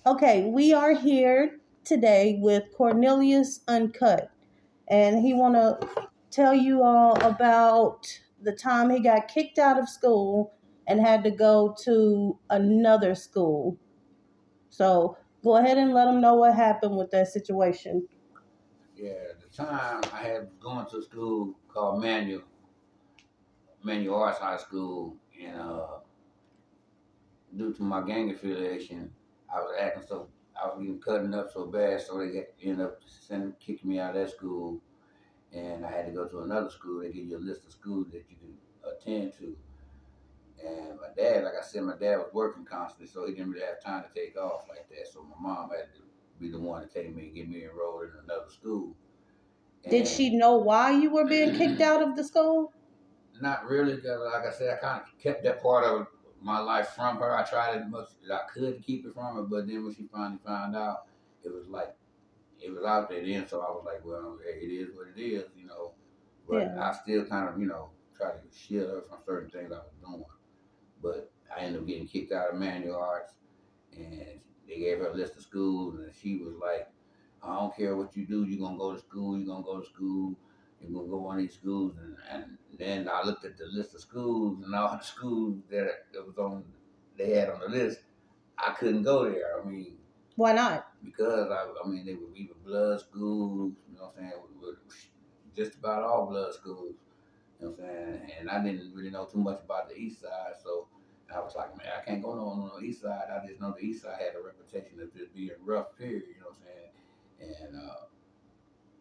Okay, we are here today with Cornelius Uncut, and he want to tell you all about the time he got kicked out of school and had to go to another school. So go ahead and let him know what happened with that situation. Yeah, the time I had going to school called Manual Arts High School, and due to my gang affiliation, I was acting so I was getting cutting up so bad, so ended up kicking me out of that school, and I had to go to another school. They give you a list of schools that you can attend to. And my dad, like I said, my dad was working constantly, so he didn't really have time to take off like that. So my mom had to be the one to take me and get me enrolled in another school. Did And she know why you were being kicked out of the school? not really, because like I said, I kind of kept that part of my life from her. I tried as much as I could to keep it from her, but then when she finally found out, it was like it was out there then. So I was like, well, hey, it is what it is. But Yeah. I still kind of, try to shield her from certain things I was doing. But I ended up getting kicked out of manual arts, and they gave her a list of schools, and she was like, I don't care what you do, you're gonna go to school, you're gonna go to school, you're gonna go on these schools, and then I looked at the list of schools and all the schools that was on they had on the list. I couldn't go there. I mean, Why not? because I mean they were either blood schools, you know what I'm saying, just about all blood schools. You know what I'm saying? And I didn't really know too much about the East Side, so I was like, man, I can't go no East Side. I just know the East Side had a reputation of just being rough, period. You know what I'm saying? And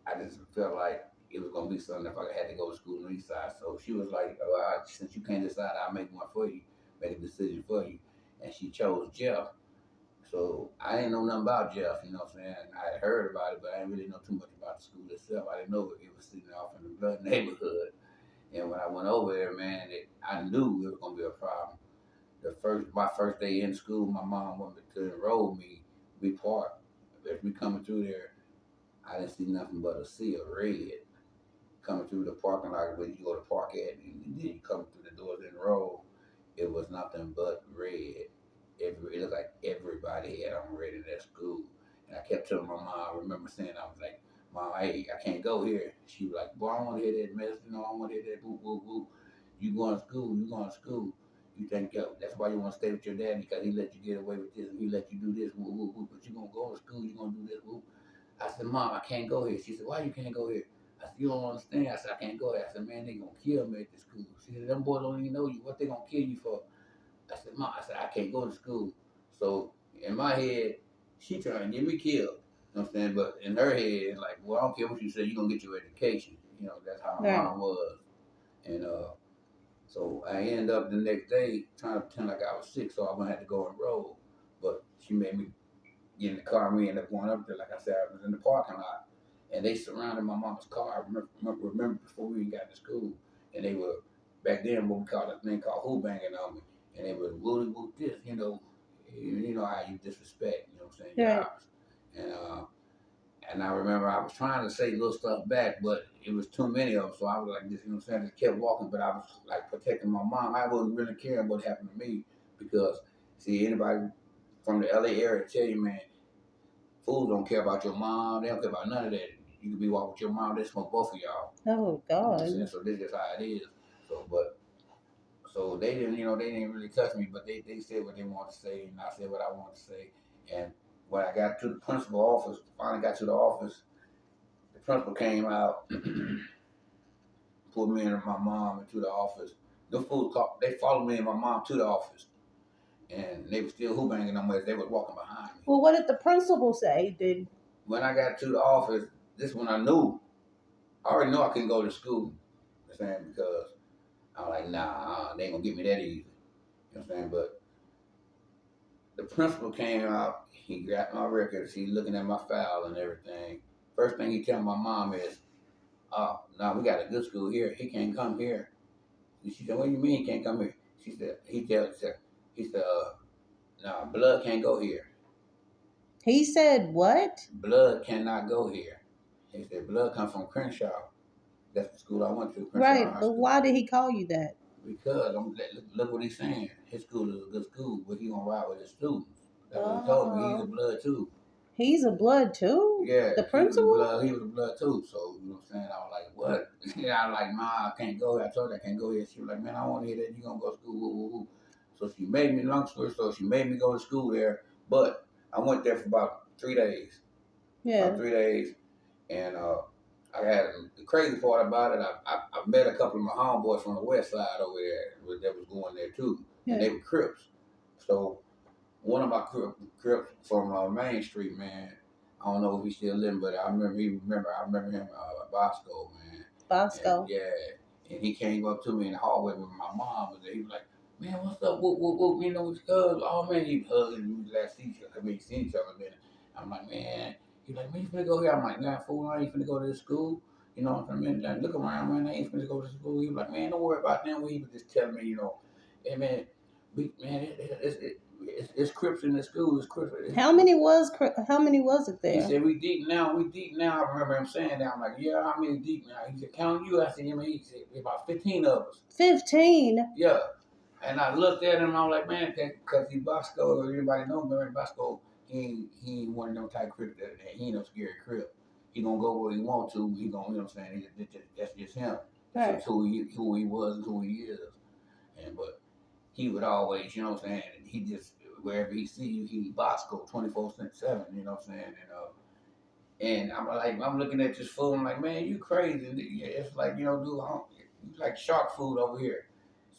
I just felt like it was gonna be something if I had to go to school on the East Side. So she was like, since you can't decide, I'll make one for you, make a decision for you. And she chose Jeff. So I didn't know nothing about Jeff, you know what I'm saying? I had heard about it, but I didn't really know too much about the school itself. I didn't know it was sitting off in the blood neighborhood. And when I went over there, man, I knew it was gonna be a problem. My first day in school, my mom wanted to enroll me. We parked. As we coming through there, I didn't see nothing but a sea of red coming through the parking lot where you go to park at, and then you come through the doors and enroll. It was nothing but red. It looked like everybody had on red in that school. And I kept telling my mom, I remember saying, I was like, Mom, I can't go here. She was like, boy, I don't want to hear that mess. I don't want to hear that boop, boop, boop. You going to school, you going to school. You think that's why you want to stay with your daddy because he let you get away with this and he let you do this, woo, woo, woo. But you going to go to school, you going to do this, woo. I said, Mom, I can't go here. She said, why you can't go here? I said, you don't understand. I said, I can't go here. I said, man, they going to kill me at this school. She said, them boys don't even know you. What they going to kill you for? I said, Mom, I can't go to school. So in my head, she trying to get me killed. You know what I'm saying? But in her head, like, well, I don't care what you say, you're going to get your education. That's how my Right. mom was. And so I ended up the next day trying to pretend like I was sick, so I had to go enroll. But she made me get in the car, and we ended up going up there. Like I said, I was in the parking lot. And they surrounded my mama's car. I remember before we even got to school. And they were, back then, what we called a thing called who banging on me. And they were woolly whoop this, you know how you disrespect, you know what I'm saying, your Right. house. And and I remember I was trying to say little stuff back, but it was too many of them. So I was like this, you know what I'm saying, I just kept walking, but I was like protecting my mom. I wasn't really caring what happened to me because, see, anybody from the LA area tell you, man, fools don't care about your mom. They don't care about none of that. You could be walking with your mom, they smoke both of y'all. Oh You know what I'm saying? God. So this is how it is. So they didn't, they didn't really touch me, but they said what they wanted to say, and I said what I wanted to say. And when I got to the principal office, finally got to the office, the principal came out, pulled me and my mom into the office. The fools they followed me and my mom to the office, and they were still hoop banging on me as they was walking behind me. Well, what did the principal say? Did When I got to the office, this when I knew. I already know I couldn't go to school. You know what I'm saying? Because I'm like, nah, they ain't gonna get me that easy. You know what I'm saying? But the principal came out, he grabbed my records, he looking at my file and everything. First thing he tell my mom is, oh, no, we got a good school here. He can't come here. She said, what do you mean he can't come here? She said, he said, no, blood can't go here. he said what? Blood cannot go here. He said, blood comes from Crenshaw. That's the school I went to, Crenshaw Right, High but School. why did he call you that? Because look what he's saying. His school is a good school, but he gonna ride with his students. That's what he told me. he's a blood too. He's a blood too? Yeah, The principal? he was a blood too. So, you know what I'm saying? I was like, what? Yeah, I was like, nah, I can't go. I told her I can't go here. She was like, man, I want to hear that. You gonna go to school. Woo, woo, woo. So she made me, long story short, she made me go to school there. But I went there for about 3 days. Yeah. About 3 days. And I had the crazy part about it. I met a couple of my homeboys from the west side over there that was going there too, and they were Crips. So one of my Crips from Main Street, man. I don't know if he's still living, but I remember him, Bosco, man. Bosco. And, yeah, and he came up to me in the hallway with my mom, and he was like, "Man, what's up? What? You know what's good?" Oh man, he hugged and we was like, see each other. I mean, seen each other. Then I'm like, man. He's like, man, you finna go here? I'm like, nah, fool, I ain't finna go to this school. You know what I mean? Like, look around, man. I ain't finna go to school. He was like, man, don't worry about them. He was just telling me, you know, hey, man, it's Crips in the school. It's Crips. How many was it there? He said, we deep now. We deep now. I remember him saying that. I'm like, yeah, how many deep now? He said, count you. I said, yeah, man. He said, about 15 of us. 15? Yeah. And I looked at him, I'm like, man, because he Bosco, everybody know him, Bosco, he ain't one of them type Crip that he ain't no scary Crip. He gonna go where he want to, he gonna, you know what I'm saying, that's just him. That's just who he was and who he is. And but he would always, you know what I'm saying, he just, wherever he see you, he Bosco 24/7, you know what I'm saying, and I'm looking at this food, I'm like, man, you crazy. It's like, you know, dude, like shark food over here.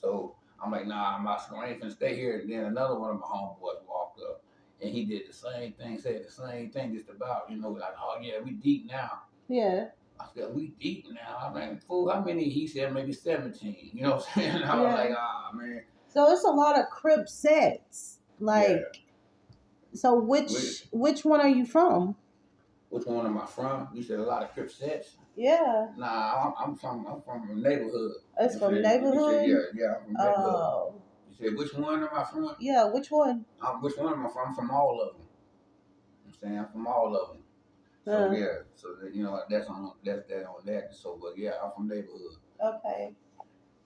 So I'm like, nah, I ain't finna stay here. And then another one of my homeboys walked up and he did the same thing, said the same thing, just about, you know, like, oh yeah, we deep now. Yeah. I said, we deep now. I mean, fool, how many? He said maybe 17. You know what I'm saying? And I was like, man. So it's a lot of Crip sets. Like, so which one are you from? Which one am I from? You said a lot of Crip sets? Yeah. Nah, I'm from a neighborhood. It's from neighborhood? You said, yeah, I'm from neighborhood. Oh. You said, which one am I from? Yeah, which one? Which one am I from? I'm from all of them. I'm saying I'm from all of them. So yeah, so you know that's on that. So but yeah, I'm from neighborhood. Okay.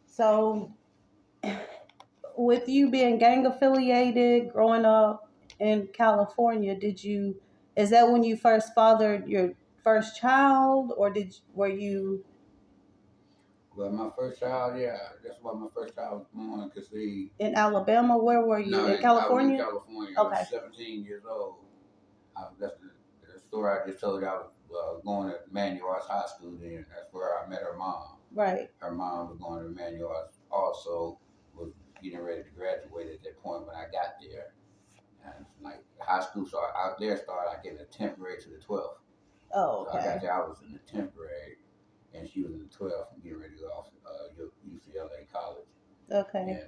So with you being gang affiliated, growing up in California, is that when you first fathered your first child, or were you? Well, my first child, yeah, that's why my first child was born. Cause in Alabama, where were you? No, in California? I was in California. Okay. I was 17 years old. That's the story I just told you. I was going to Manuel's high school then. That's where I met her mom. Right. Her mom was going to Manuel's also, was getting ready to graduate at that point when I got there. And like high school started out there started like in the 10th grade to the 12th. Oh, okay. So I got there, I was in the 10th grade and she was in the 12th and getting ready to go off UCLA college. Okay.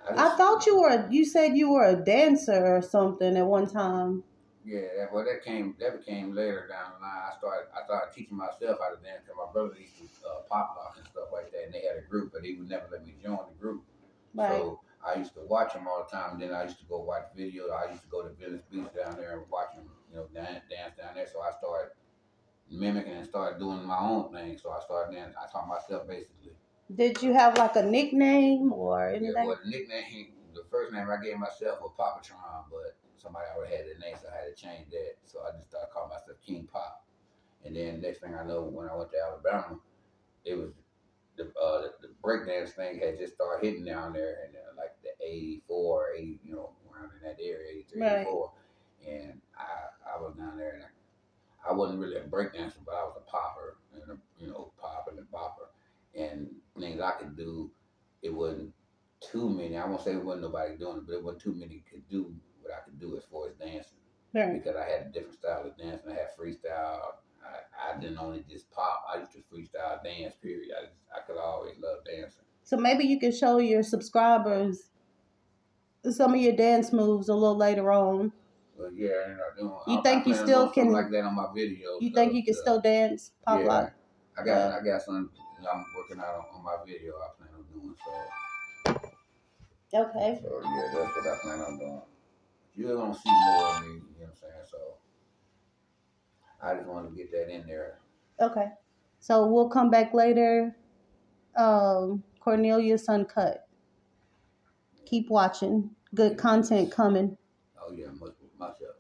And I thought you said you were a dancer or something at one time. Yeah, that became later down the line. I started teaching myself how to dance because my brother used to pop lock and stuff like that, and they had a group, but he would never let me join the group. Right. So I used to watch him all the time, and then I used to go watch videos. I used to go to Village Beach down there and watch him, you know, dance down there. So I started mimicking and started doing my own thing. So I started dancing. I taught myself basically. Did you have like a nickname or anything? Yeah, well, the nickname, the first name I gave myself was Papatron, but somebody already had that name, so I had to change that. So I just started calling myself King Pop. And then next thing I know, when I went to Alabama, it was the breakdance thing had just started hitting down there, and like the 84, 80, you know, around in that area, 83, right. 84. And I was down there, and I wasn't really a breakdancer, but I was a popper, and pop and a bopper. And things I could do, it wasn't too many. I won't say it wasn't nobody doing it, but it wasn't too many could do what I could do as far as dancing. Right. Because I had a different style of dancing. I had freestyle. I didn't only just pop. I used to freestyle dance, period. I could always love dancing. So maybe you can show your subscribers some of your dance moves a little later on. Well, yeah, you think you still can like that on my videos? You think you can still dance pop lock? I got something I'm working out on my video. I plan on doing so. Okay. So yeah, that's what I plan on doing. You're gonna see more of me. You know what I'm saying? So I just want to get that in there. Okay. So we'll come back later. Cornelius Uncut. Keep watching. Good content coming. Oh yeah, much myself.